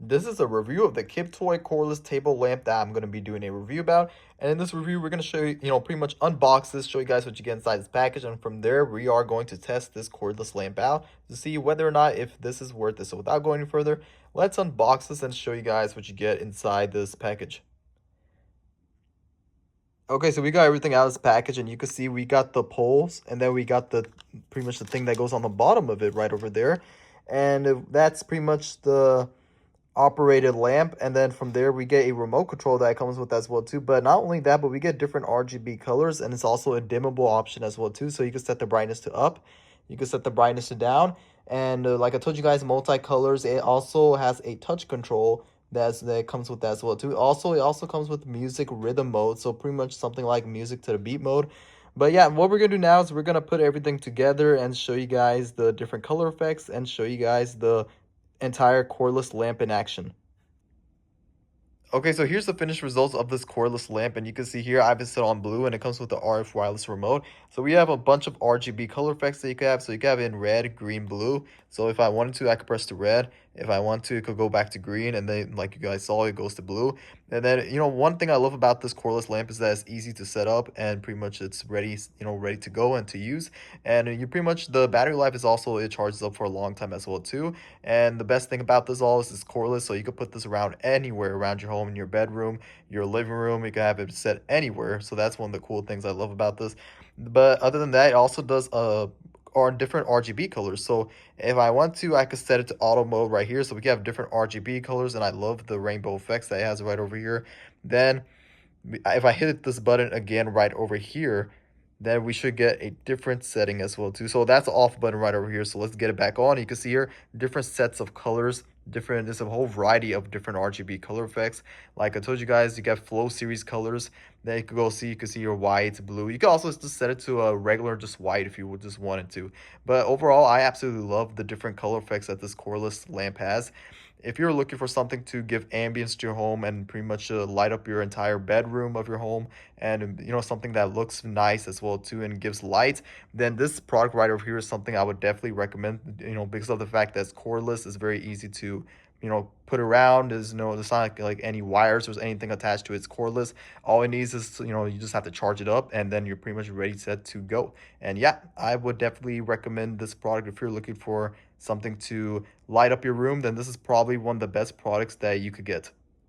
This is a review of the KIBTOY Cordless table lamp that I'm going to be doing a review about. And in this review, we're going to show you, pretty much unbox this, show you guys what you get inside this package. And from there, we are going to test this cordless lamp out to see whether or not if this is worth it. So without going any further, let's unbox this and show you guys what you get inside this package. Okay, so we got everything out of this package, and you can see we got the poles, and then we got the pretty much the thing that goes on the bottom of it right over there. And that's pretty much the operated lamp, and then from there we get a remote control that comes with as well too. But not only that, but we get different RGB colors, and it's also a dimmable option as well too, so you can set the brightness to up, you can set the brightness to down, and like I told you guys, multi-colors. It also has a touch control that comes with that as well too. Also, it also comes with music rhythm mode, so pretty much something like music to the beat mode. But yeah, what we're gonna do now is we're gonna put everything together and show you guys the different color effects and show you guys the entire cordless lamp in action. Okay, so here's the finished results of this cordless lamp, and you can see here I have it set on blue, and it comes with the RF wireless remote. So we have a bunch of RGB color effects that you can have. So you can have it in red, green, blue. So if I wanted to, I could press the red. If I want to, it could go back to green, and then like you guys saw, it goes to blue. And then one thing I love about this cordless lamp is that it's easy to set up, and pretty much it's ready, ready to go and to use. And you pretty much the battery life is also, it charges up for a long time as well too. And the best thing about this all is it's cordless, so you can put this around anywhere around your home, in your bedroom, your living room. You can have it set anywhere. So that's one of the cool things I love about this. But other than that, it also does or different RGB colors. So if I want to, I could set it to auto mode right here. So we can have different RGB colors, and I love the rainbow effects that it has right over here. Then if I hit this button again right over here, then we should get a different setting as well too. So that's the off button right over here. So let's get it back on. You can see here different sets of colors, there's a whole variety of different RGB color effects. Like I told you guys, you got flow series colors. Then you could go see, you can see your white, blue. You can also just set it to a regular just white if you would just wanted to. But overall, I absolutely love the different color effects that this cordless lamp has. If you're looking for something to give ambience to your home and pretty much light up your entire bedroom of your home, and something that looks nice as well too and gives light, then this product right over here is something I would definitely recommend, because of the fact that it's cordless. It's very easy to put around. There's not like any wires or anything attached to it. It's cordless. All it needs is you just have to charge it up, and then you're pretty much ready set to go. And yeah, I would definitely recommend this product if you're looking for something to light up your room. Then this is probably one of the best products that you could get.